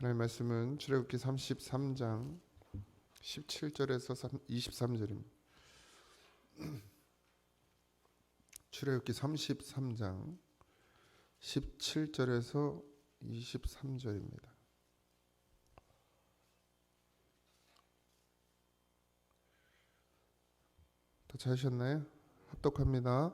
하나님의 말씀은 출애굽기 33장 17절에서 23절입니다. 출애굽기 33장 17절에서 23절입니다. 다 찾으셨나요? 합독합니다.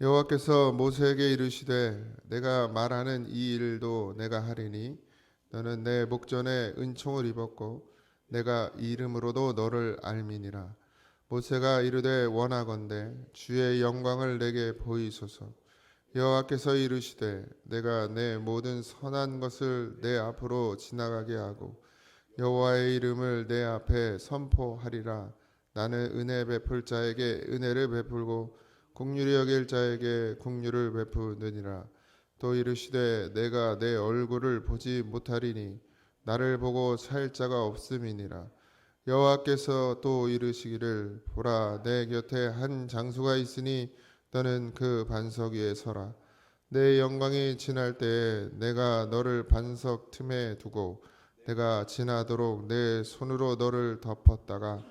여호와께서 모세에게 이르시되 내가 말하는 이 일도 내가 하리니 너는 내 목전에 은총을 입었고 내가 이 이름으로도 너를 알미니라. 모세가 이르되 원하건대 주의 영광을 내게 보이소서. 여호와께서 이르시되 내가 내 모든 선한 것을 내 앞으로 지나가게 하고 여호와의 이름을 내 앞에 선포하리라. 나는 은혜 베풀 자에게 은혜를 베풀고 긍휼히 여길 자에게 긍휼을 베푸느니라. 또 이르시되 내가 내 얼굴을 보지 못하리니 나를 보고 살 자가 없음이니라. 여호와께서 또 이르시기를 보라 내 곁에 한 장수가 있으니 너는 그 반석 위에 서라. 내 영광이 지날 때에 내가 너를 반석 틈에 두고 내가 지나도록 내 손으로 너를 덮었다가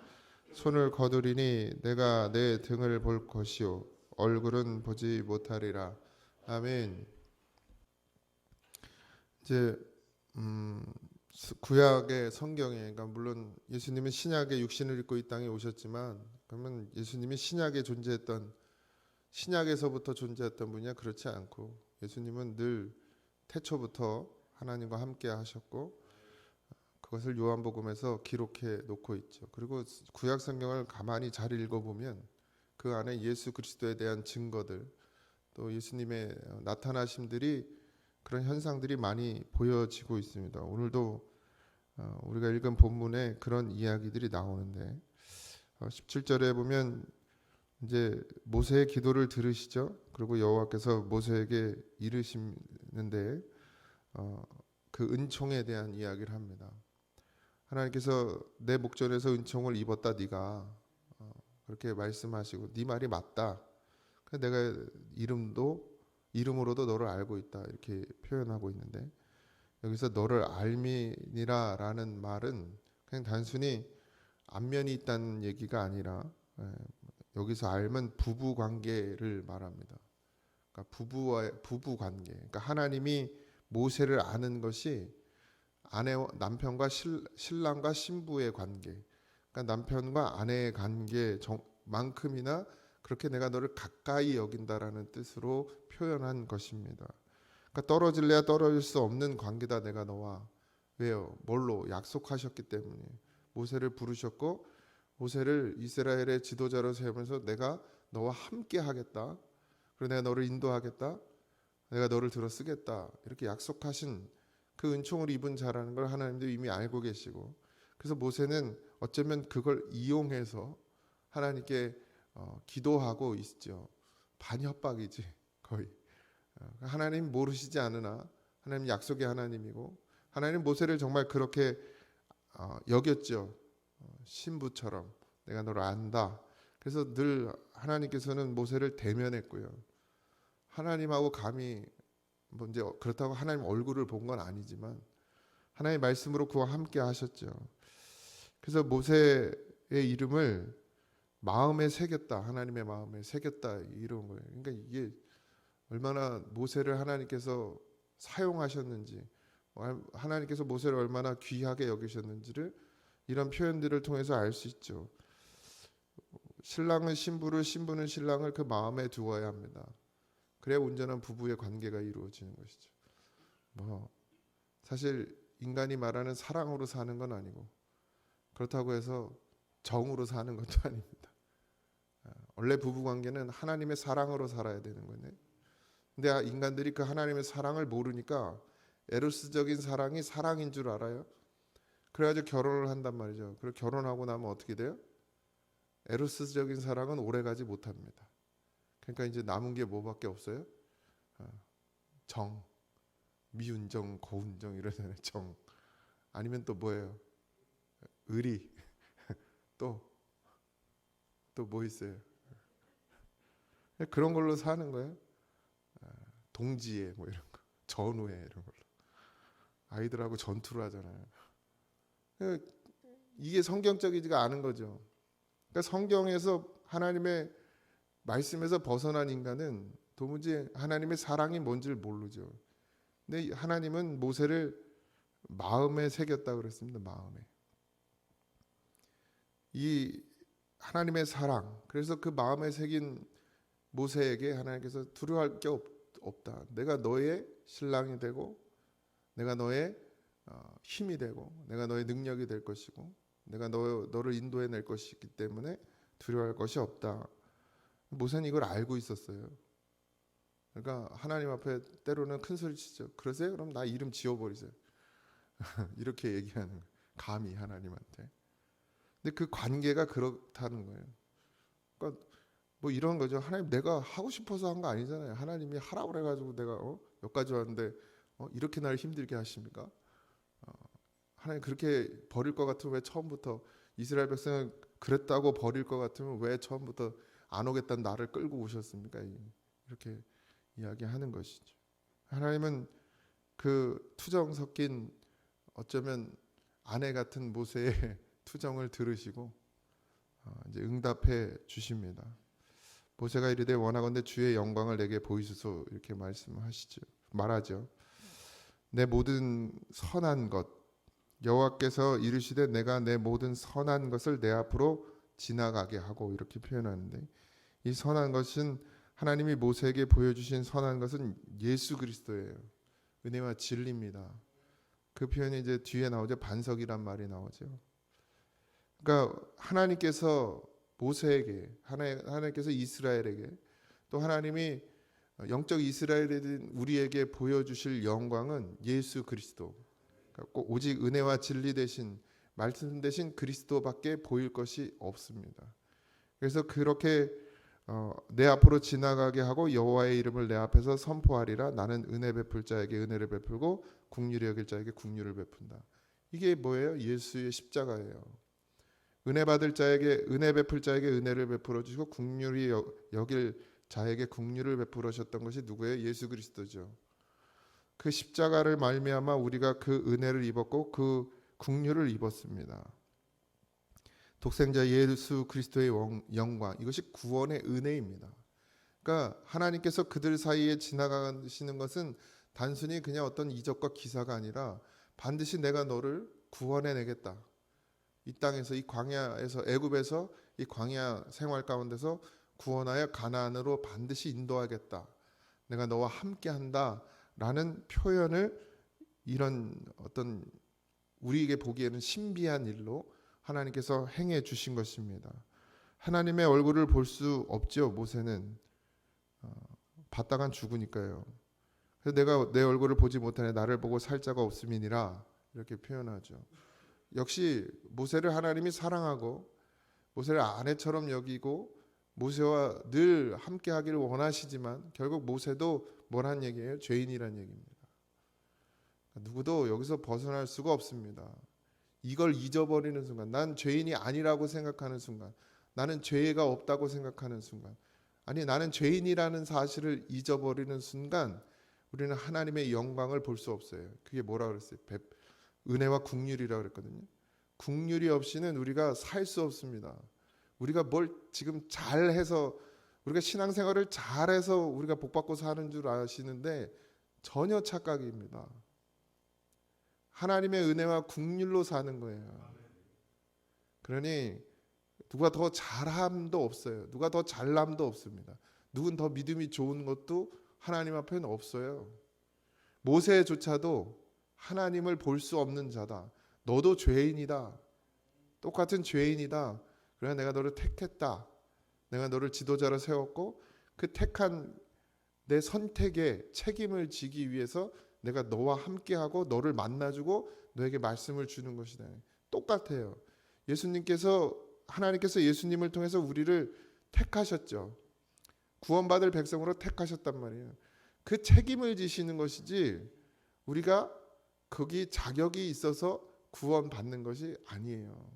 손을 거두리니 내가 내 등을 볼 것이요 얼굴은 보지 못하리라. 아멘. 이제 구약의 성경에, 그러니까 물론 예수님은 신약의 육신을 입고 이 땅에 오셨지만, 그러면 예수님이 신약에 존재했던, 신약에서부터 존재했던 분이야? 그렇지 않고 예수님은 늘 태초부터 하나님과 함께 하셨고 그것을 요한복음에서 기록해 놓고 있죠. 그리고 구약 성경을 가만히 잘 읽어보면 그 안에 예수 그리스도에 대한 증거들, 또 예수님의 나타나심들이, 그런 현상들이 많이 보여지고 있습니다. 오늘도 우리가 읽은 본문에 그런 이야기들이 나오는데 17절에 보면 이제 모세의 기도를 들으시죠. 그리고 여호와께서 모세에게 이르시는데 그 은총에 대한 이야기를 합니다. 하나님께서 내 목전에서 은총을 입었다 네가, 그렇게 말씀하시고 네 말이 맞다. 내가 이름으로도 너를 알고 있다, 이렇게 표현하고 있는데, 여기서 너를 알미니라라는 말은 그냥 단순히 안면이 있다는 얘기가 아니라, 여기서 알면 부부 관계를 말합니다. 그러니까 부부 관계. 그러니까 하나님이 모세를 아는 것이 남편과 신랑과 신부의 관계, 그러니까 남편과 아내의 관계만큼이나 그렇게 내가 너를 가까이 여긴다라는 뜻으로 표현한 것입니다. 그러니까 떨어질래야 떨어질 수 없는 관계다 내가 너와. 왜요? 뭘로? 약속하셨기 때문에. 모세를 부르셨고 모세를 이스라엘의 지도자로 세우면서 내가 너와 함께 하겠다, 그리고 내가 너를 인도하겠다, 내가 너를 들어 쓰겠다, 이렇게 약속하신 그 은총을 입은 자라는 걸 하나님도 이미 알고 계시고, 그래서 모세는 어쩌면 그걸 이용해서 하나님께 기도하고 있죠. 반협박이지 거의. 하나님 모르시지 않으나 하나님 약속의 하나님이고, 하나님 모세를 정말 그렇게 여겼죠. 신부처럼 내가 너를 안다. 그래서 늘 하나님께서는 모세를 대면했고요. 하나님하고 감히 뭐 이제 그렇다고 하나님 얼굴을 본 건 아니지만 하나님의 말씀으로 그와 함께 하셨죠. 그래서 모세의 이름을 마음에 새겼다, 하나님의 마음에 새겼다, 이런 거예요. 그러니까 이게 얼마나 모세를 하나님께서 사용하셨는지, 하나님께서 모세를 얼마나 귀하게 여기셨는지를 이런 표현들을 통해서 알 수 있죠. 신랑은 신부를, 신부는 신랑을 그 마음에 두어야 합니다. 그래야 온전한 부부의 관계가 이루어지는 것이죠. 뭐 사실 인간이 말하는 사랑으로 사는 건 아니고, 그렇다고 해서 정으로 사는 것도 아닙니다. 원래 부부 관계는 하나님의 사랑으로 살아야 되는 거네. 근데 인간들이 그 하나님의 사랑을 모르니까 에로스적인 사랑이 사랑인 줄 알아요. 그래가지고 결혼을 한단 말이죠. 그리고 결혼하고 나면 어떻게 돼요? 에로스적인 사랑은 오래가지 못합니다. 그러니까 이제 남은 게 뭐밖에 없어요? 정, 미운정, 고운정 이러잖아요. 정. 아니면 또 뭐예요? 의리. 또 뭐 있어요? 그런 걸로 사는 거예요. 동지애 뭐 이런 거, 전우애 이런 걸로. 아이들하고 전투를 하잖아요. 이게 성경적이지가 않은 거죠. 그러니까 성경에서 하나님의 말씀에서 벗어난 인간은 도무지 하나님의 사랑이 뭔지를 모르죠. 근데 하나님은 모세를 마음에 새겼다 그랬습니다. 마음에. 이 하나님의 사랑. 그래서 그 마음에 새긴 모세에게 하나님께서 두려워할 게 없다. 내가 너의 신랑이 되고 내가 너의 힘이 되고 내가 너의 능력이 될 것이고 내가 너를 인도해 낼 것이기 때문에 두려워할 것이 없다. 모세는 이걸 알고 있었어요. 그러니까 하나님 앞에 때로는 큰 소리 치죠. 그러세요? 그럼 나 이름 지워버리세요. 이렇게 얘기하는 거예요. 감히 하나님한테. 근데 그 관계가 그렇다는 거예요. 그러니까 뭐 이런 거죠. 하나님 내가 하고 싶어서 한 거 아니잖아요. 하나님이 하라고 그래가지고 내가 여기까지 왔는데 이렇게 날 힘들게 하십니까? 하나님 그렇게 버릴 것 같으면 왜 처음부터 이스라엘 백성은 그랬다고 버릴 것 같으면 왜 처음부터 안 오겠다는 나를 끌고 오셨습니까? 이렇게 이야기하는 것이죠. 하나님은 그 투정 섞인 어쩌면 아내 같은 모세의 투정을 들으시고 이제 응답해 주십니다. 모세가 이르되 원하건대 주의 영광을 내게 보이소서 이렇게 말하죠. 내 모든 선한 것 여호와께서 이르시되 내가 내 모든 선한 것을 내 앞으로 지나가게 하고 이렇게 표현하는데 이 선한 것은 하나님이 모세에게 보여주신 선한 것은 예수 그리스도예요. 은혜와 진리입니다. 그 표현이 이제 뒤에 나오죠. 반석이란 말이 나오죠. 그러니까 하나님께서 모세에게 하나님께서 이스라엘에게 또 하나님이 영적 이스라엘인 우리에게 보여주실 영광은 예수 그리스도. 그러니까 오직 은혜와 진리 대신 말씀 대신 그리스도밖에 보일 것이 없습니다. 그래서 그렇게 내 앞으로 지나가게 하고 여호와의 이름을 내 앞에서 선포하리라. 나는 은혜 베풀 자에게 은혜를 베풀고 긍휼히 여길 자에게 긍휼을 베푼다. 이게 뭐예요? 예수의 십자가예요. 은혜 받을 자에게 은혜 베풀 자에게 은혜를 베풀어 주시고 긍휼히 여길 자에게 긍휼을 베풀으셨던 것이 누구예요? 예수 그리스도죠. 그 십자가를 말미암아 우리가 그 은혜를 입었고 그 긍휼을 입었습니다. 독생자 예수 그리스도의 영광, 이것이 구원의 은혜입니다. 그러니까 하나님께서 그들 사이에 지나가시는 것은 단순히 그냥 어떤 이적과 기사가 아니라 반드시 내가 너를 구원해 내겠다. 이 땅에서 이 광야에서 애굽에서 이 광야 생활 가운데서 구원하여 가나안으로 반드시 인도하겠다. 내가 너와 함께한다라는 표현을 이런 어떤 우리에게 보기에는 신비한 일로 하나님께서 행해 주신 것입니다. 하나님의 얼굴을 볼 수 없죠. 모세는 봤다간 죽으니까요. 그래서 내가 내 얼굴을 보지 못하네 나를 보고 살 자가 없음이니라 이렇게 표현하죠. 역시 모세를 하나님이 사랑하고 모세를 아내처럼 여기고 모세와 늘 함께하기를 원하시지만 결국 모세도 뭐란 얘기예요? 죄인이란 얘기입니다. 누구도 여기서 벗어날 수가 없습니다. 이걸 잊어버리는 순간, 난 죄인이 아니라고 생각하는 순간, 나는 죄가 없다고 생각하는 순간, 아니 나는 죄인이라는 사실을 잊어버리는 순간 우리는 하나님의 영광을 볼 수 없어요. 그게 뭐라 그랬어요? 은혜와 긍휼이라고 그랬거든요. 긍휼이 없이는 우리가 살 수 없습니다. 우리가 뭘 지금 잘해서 우리가 신앙생활을 잘해서 우리가 복받고 사는 줄 아시는데 전혀 착각입니다. 하나님의 은혜와 긍휼로 사는 거예요. 그러니 누가 더 잘함도 없어요. 누가 더 잘남도 없습니다. 누군 더 믿음이 좋은 것도 하나님 앞에는 없어요. 모세조차도 하나님을 볼 수 없는 자다. 너도 죄인이다. 똑같은 죄인이다. 그래서 내가 너를 택했다. 내가 너를 지도자로 세웠고 그 택한 내 선택에 책임을 지기 위해서 내가 너와 함께하고 너를 만나주고 너에게 말씀을 주는 것이다. 똑같아요. 하나님께서 예수님을 통해서 우리를 택하셨죠. 구원받을 백성으로 택하셨단 말이에요. 그 책임을 지시는 것이지 우리가 거기 자격이 있어서 구원받는 것이 아니에요.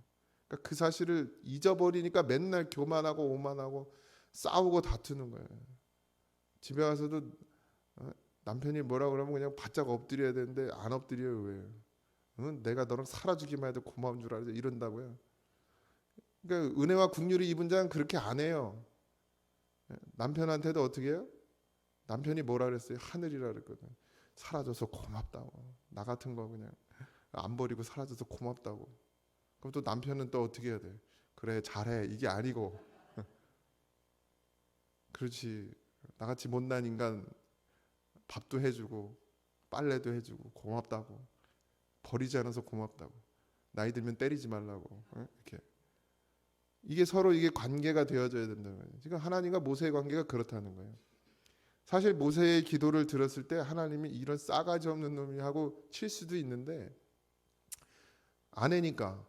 그러니까 그 사실을 잊어버리니까 맨날 교만하고 오만하고 싸우고 다투는 거예요. 집에 와서도 남편이 뭐라 그러면 그냥 바짝 엎드려야 되는데 안 엎드려요. 왜? 응? 내가 너랑 살아주기만 해도 고마운 줄 알지 이런다고요. 그러니까 은혜와 긍휼을 입은 자는 그렇게 안 해요. 남편한테도 어떻게 해요? 남편이 뭐라 그랬어요? 하늘이라 그랬거든. 사라져서 고맙다고. 나 같은 거 그냥 안 버리고 사라져서 고맙다고. 그럼 또 남편은 또 어떻게 해야 돼? 그래 잘해 이게 아니고 그렇지 나같이 못난 인간 밥도 해주고 빨래도 해주고 고맙다고 버리지 않아서 고맙다고 나이 들면 때리지 말라고 이렇게 이게 서로 이게 관계가 되어져야 된다는 거예요. 지금 하나님과 모세의 관계가 그렇다는 거예요. 사실 모세의 기도를 들었을 때 하나님이 이런 싸가지 없는 놈이 하고 칠 수도 있는데 아내니까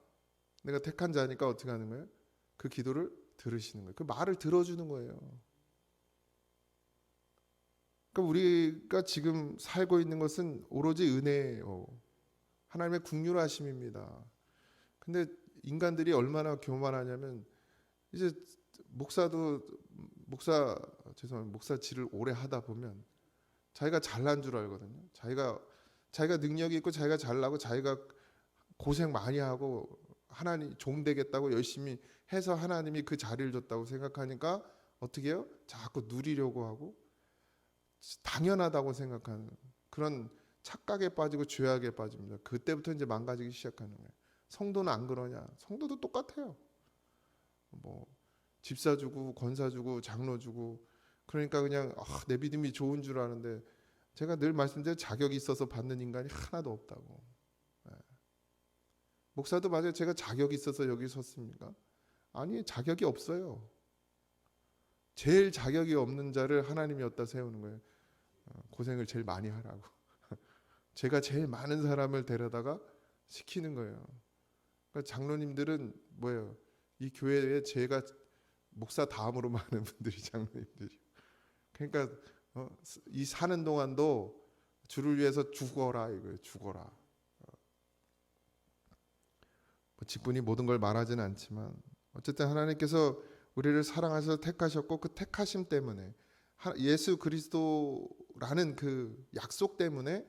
내가 택한 자니까 어떻게 하는 거예요? 그 기도를 들으시는 거예요. 그 말을 들어주는 거예요. 그러니까 우리가 지금 살고 있는 것은 오로지 은혜예요. 하나님의 긍휼하심입니다. 근데 인간들이 얼마나 교만하냐면 이제 목사질을 오래 하다 보면 자기가 잘난 줄 알거든요. 자기가 능력이 있고 자기가 잘나고 자기가 고생 많이 하고 하나님 종 되겠다고 열심히 해서 하나님이 그 자리를 줬다고 생각하니까 어떻게 해요? 자꾸 누리려고 하고 당연하다고 생각하는 그런 착각에 빠지고 죄악에 빠집니다. 그때부터 이제 망가지기 시작하는 거예요. 성도는 안 그러냐? 성도도 똑같아요. 뭐 집사 주고 권사 주고 장로 주고 그러니까 그냥 내 믿음이 좋은 줄 아는데 제가 늘 말씀드린 자격이 있어서 받는 인간이 하나도 없다고. 목사도 맞아요. 제가 자격이 있어서 여기 섰습니까? 아니 자격이 없어요. 제일 자격이 없는 자를 하나님이 어디다 세우는 거예요. 고생을 제일 많이 하라고. 제가 제일 많은 사람을 데려다가 시키는 거예요. 그러니까 장로님들은 뭐예요? 이 교회에 제가 목사 다음으로 많은 분들이 장로님들이. 그러니까 이 사는 동안도 주를 위해서 죽어라 이거예요. 죽어라. 뭐 직분이 모든 걸 말하지는 않지만 어쨌든 하나님께서 우리를 사랑하셔서 택하셨고 그 택하심 때문에 예수 그리스도라는 그 약속 때문에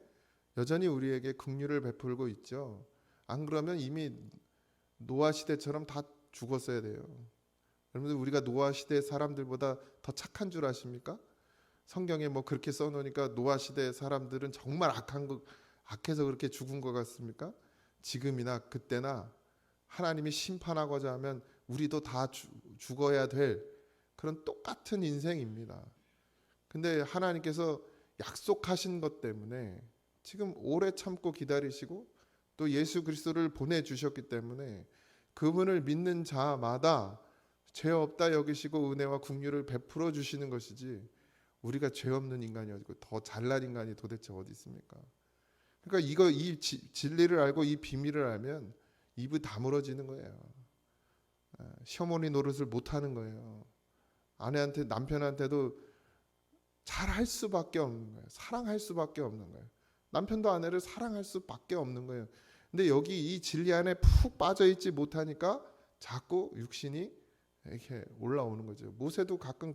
여전히 우리에게 긍휼을 베풀고 있죠. 안 그러면 이미 노아 시대처럼 다 죽었어야 돼요. 여러분들 우리가 노아 시대 사람들보다 더 착한 줄 아십니까? 성경에 뭐 그렇게 써놓으니까 노아 시대 사람들은 정말 악해서 그렇게 죽은 것 같습니까? 지금이나 그때나 하나님이 심판하고자 하면 우리도 다 죽어야 될 그런 똑같은 인생입니다. 근데 하나님께서 약속하신 것 때문에 지금 오래 참고 기다리시고 또 예수 그리스도를 보내주셨기 때문에 그분을 믿는 자마다 죄 없다 여기시고 은혜와 긍휼을 베풀어 주시는 것이지 우리가 죄 없는 인간이 어디고 더 잘난 인간이 도대체 어디 있습니까? 그러니까 이 진리를 알고 이 비밀을 알면 입이 다물어지는 거예요. 시어머니 노릇을 못 하는 거예요. 아내한테 남편한테도 잘할 수밖에 없는 거예요. 사랑할 수밖에 없는 거예요. 남편도 아내를 사랑할 수밖에 없는 거예요. 근데 여기 이 진리 안에 푹 빠져 있지 못하니까 자꾸 육신이 이렇게 올라오는 거죠. 모세도 가끔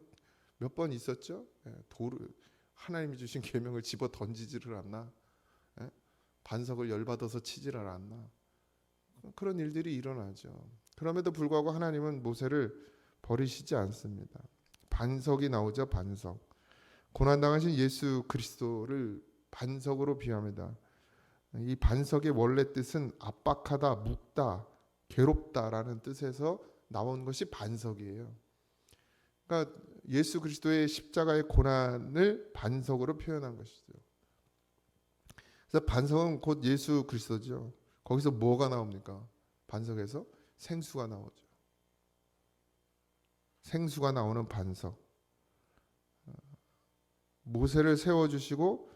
몇 번 있었죠. 하나님이 주신 계명을 집어 던지지를 않나, 반석을 열받아서 치지를 않나, 그런 일들이 일어나죠. 그럼에도 불구하고 하나님은 모세를 버리시지 않습니다. 반석이 나오죠. 반석. 고난당하신 예수 그리스도를 반석으로 비유합니다. 이 반석의 원래 뜻은 압박하다, 묶다, 괴롭다라는 뜻에서 나온 것이 반석이에요. 그러니까 예수 그리스도의 십자가의 고난을 반석으로 표현한 것이죠. 그래서 반석은 곧 예수 그리스도죠. 거기서 뭐가 나옵니까? 반석에서 생수가 나오죠. 생수가 나오는 반석. 모세를 세워주시고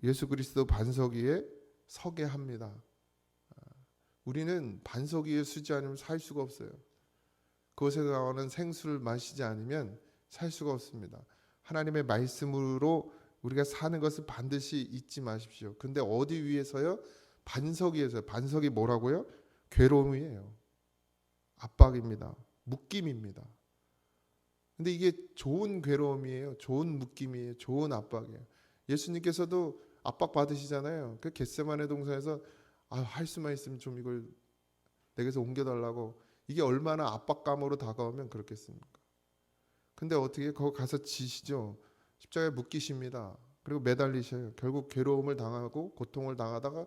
예수 그리스도 반석 위에 서게 합니다. 우리는 반석 위에 서지 않으면 살 수가 없어요. 그곳에서 나오는 생수를 마시지 않으면 살 수가 없습니다. 하나님의 말씀으로 우리가 사는 것을 반드시 잊지 마십시오. 근데 어디 위에서요? 반석 위에서요. 반석이 뭐라고요? 괴로움이에요. 압박입니다. 묶임입니다. 근데 이게 좋은 괴로움이에요. 좋은 묶임이에요. 좋은 압박이에요. 예수님께서도 압박 받으시잖아요. 그 겟세마네 동산에서 할 수만 있으면 좀 이걸 내게서 옮겨달라고. 이게 얼마나 압박감으로 다가오면 그렇겠습니까? 근데 어떻게 거기 가서 지시죠. 십자가에 묶이십니다. 그리고 매달리셔요. 결국 괴로움을 당하고 고통을 당하다가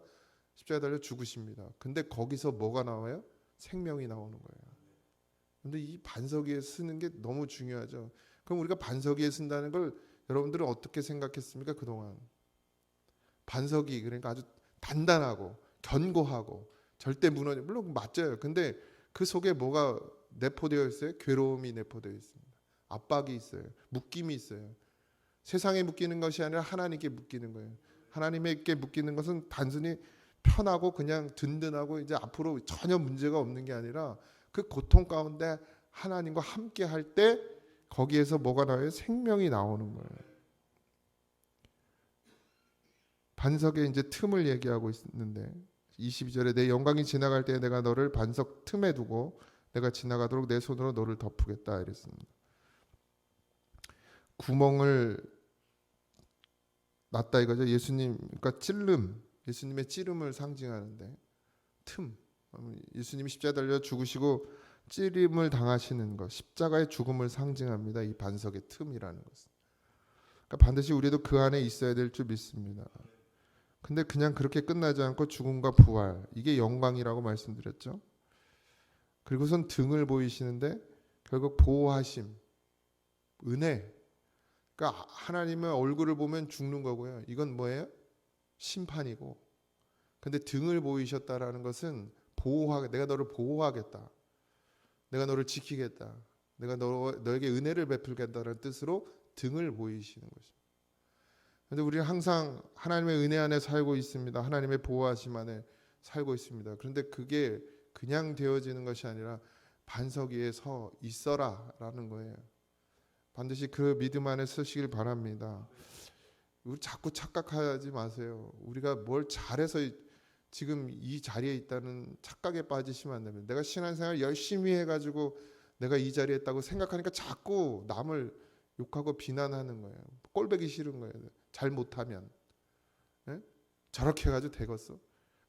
십자가에 달려 죽으십니다. 근데 거기서 뭐가 나와요? 생명이 나오는 거예요. 근데 이 반석 위에 쓰는 게 너무 중요하죠. 그럼 우리가 반석 위에 쓴다는 걸 여러분들은 어떻게 생각했습니까? 그동안 반석이 그러니까 아주 단단하고 견고하고 절대 무너지, 물론 맞아요. 근데 그 속에 뭐가 내포되어 있어요? 괴로움이 내포되어 있습니다. 압박이 있어요. 묶임이 있어요. 세상에 묶이는 것이 아니라 하나님께 묶이는 거예요. 하나님께 묶이는 것은 단순히 편하고 그냥 든든하고 이제 앞으로 전혀 문제가 없는 게 아니라 그 고통 가운데 하나님과 함께 할 때 거기에서 뭐가 나와요? 생명이 나오는 거예요. 반석의 이제 틈을 얘기하고 있는데 22절에 내 영광이 지나갈 때 내가 너를 반석 틈에 두고 내가 지나가도록 내 손으로 너를 덮으겠다 이랬습니다. 구멍을 놨다 이거죠. 예수님, 그러니까 찔름, 예수님의 찌름을 상징하는데 틈, 예수님이 십자가에 달려 죽으시고 찌림을 당하시는 것, 십자가의 죽음을 상징합니다. 이 반석의 틈이라는 것은. 그러니까 반드시 우리도 그 안에 있어야 될 줄 믿습니다. 근데 그냥 그렇게 끝나지 않고 죽음과 부활, 이게 영광이라고 말씀드렸죠. 그리고선 등을 보이시는데 결국 보호하심, 은혜. 그러니까 하나님의 얼굴을 보면 죽는 거고요. 이건 뭐예요? 심판이고. 근데 등을 보이셨다라는 것은 내가 너를 보호하겠다. 내가 너를 지키겠다. 내가 너에게 은혜를 베풀겠다는 뜻으로 등을 보이시는 것입니다. 그런데 우리는 항상 하나님의 은혜 안에 살고 있습니다. 하나님의 보호하심 안에 살고 있습니다. 그런데 그게 그냥 되어지는 것이 아니라 반석 위에 서 있어라라는 거예요. 반드시 그 믿음 안에 서시길 바랍니다. 우리 자꾸 착각하지 마세요. 우리가 뭘 잘해서 지금 이 자리에 있다는 착각에 빠지시면 안 됩니다. 내가 신앙생활 열심히 해가지고 내가 이 자리에 있다고 생각하니까 자꾸 남을 욕하고 비난하는 거예요. 꼴보기 싫은 거예요. 잘 못하면. 네? 저렇게 해가지고 되겠어.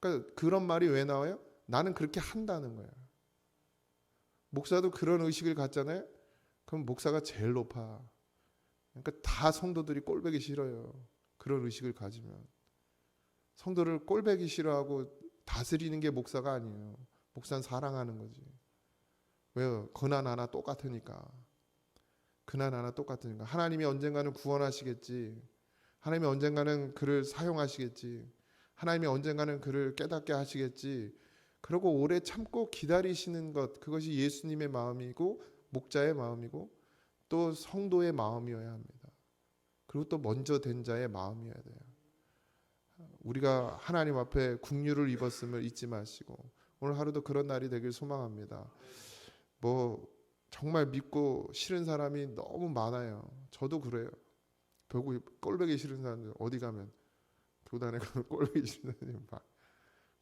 그러니까 그런 말이 왜 나와요? 나는 그렇게 한다는 거예요. 목사도 그런 의식을 갖잖아요. 그럼 목사가 제일 높아. 그러니까 다 성도들이 꼴보기 싫어요. 그런 의식을 가지면. 성도를 꼴보기 싫어하고 다스리는 게 목사가 아니에요. 목사는 사랑하는 거지. 왜요? 고난 하나 똑같으니까. 고난 하나 똑같으니까. 하나님이 언젠가는 구원하시겠지. 하나님이 언젠가는 그를 사용하시겠지. 하나님이 언젠가는 그를 깨닫게 하시겠지. 그러고 오래 참고 기다리시는 것, 그것이 예수님의 마음이고 목자의 마음이고 또 성도의 마음이어야 합니다. 그리고 또 먼저 된 자의 마음이어야 돼요. 우리가 하나님 앞에 국류를 입었음을 잊지 마시고 오늘 하루도 그런 날이 되길 소망합니다. 뭐 정말 믿고 싫은 사람이 너무 많아요. 저도 그래요. 결국 꼴보기 싫은 사람들 어디 가면 교단에 가면 꼴보기 싫은 사람이 막.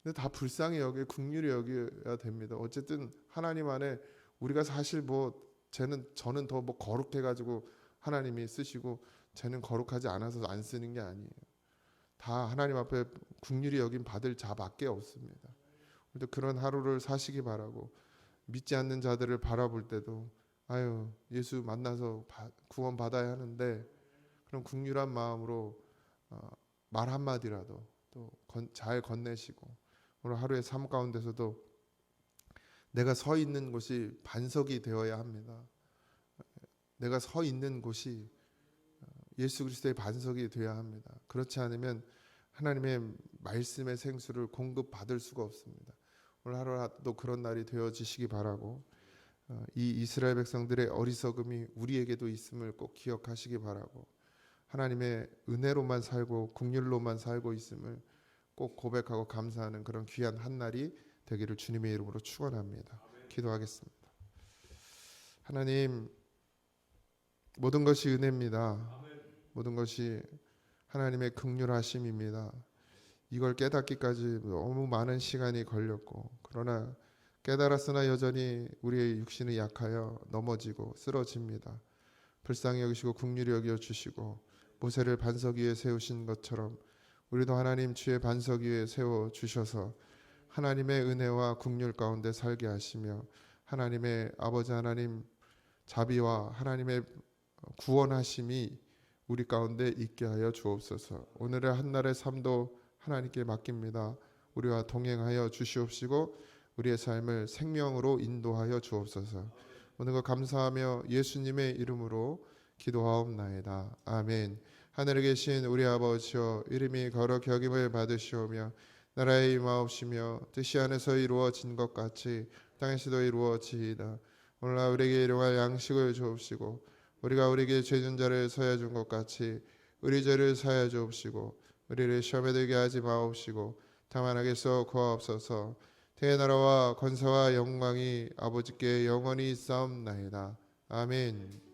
근데 다 불쌍히 여기 긍휼히 여겨야 됩니다. 어쨌든 하나님 안에 우리가 사실 뭐 저는 더 뭐 거룩해가지고 하나님이 쓰시고 쟤는 거룩하지 않아서 안 쓰는 게 아니에요. 다 하나님 앞에 긍휼히 여김 받을 자밖에 없습니다. 우리도 그런 하루를 사시기 바라고 믿지 않는 자들을 바라볼 때도 아유 예수 만나서 구원 받아야 하는데 그런 긍휼한 마음으로 말 한마디라도 또 잘 건네시고 오늘 하루의 삶 가운데서도 내가 서 있는 곳이 반석이 되어야 합니다. 내가 서 있는 곳이 예수 그리스도의 반석이 되어야 합니다. 그렇지 않으면 하나님의 말씀의 생수를 공급받을 수가 없습니다. 오늘 하루도 그런 날이 되어지시기 바라고 이 이스라엘 백성들의 어리석음이 우리에게도 있음을 꼭 기억하시기 바라고 하나님의 은혜로만 살고 긍휼로만 살고 있음을 꼭 고백하고 감사하는 그런 귀한 한 날이 되기를 주님의 이름으로 축원합니다. 기도하겠습니다. 하나님 모든 것이 은혜입니다. 모든 것이 하나님의 긍휼하심입니다. 이걸 깨닫기까지 너무 많은 시간이 걸렸고 그러나 깨달았으나 여전히 우리의 육신이 약하여 넘어지고 쓰러집니다. 불쌍히 여기시고 긍휼히 여겨 주시고 모세를 반석 위에 세우신 것처럼 우리도 하나님 주의 반석 위에 세워 주셔서 하나님의 은혜와 긍휼 가운데 살게 하시며 하나님의 아버지 하나님 자비와 하나님의 구원하심이 우리 가운데 있게 하여 주옵소서. 오늘의 한날의 삶도 하나님께 맡깁니다. 우리와 동행하여 주시옵시고 우리의 삶을 생명으로 인도하여 주옵소서. 오늘 거 감사하며 예수님의 이름으로 기도하옵나이다. 아멘. 하늘에 계신 우리 아버지여, 이름이 거룩히 여김을 받으시오며 나라의 임하옵시며 뜻이 하늘에서 이루어진 것 같이 땅에서도 이루어지이다. 오늘날 우리에게 일용할 양식을 주옵시고 우리가 우리에게 죄진 자를 사하여 준 것 같이 우리 죄를 사하여 주옵시고 우리를 시험에 들게 하지 마옵시고 다만 악에서 구하옵소서. 태의 나라와 권세와 영광이 아버지께 영원히 있사옵나이다. 아멘.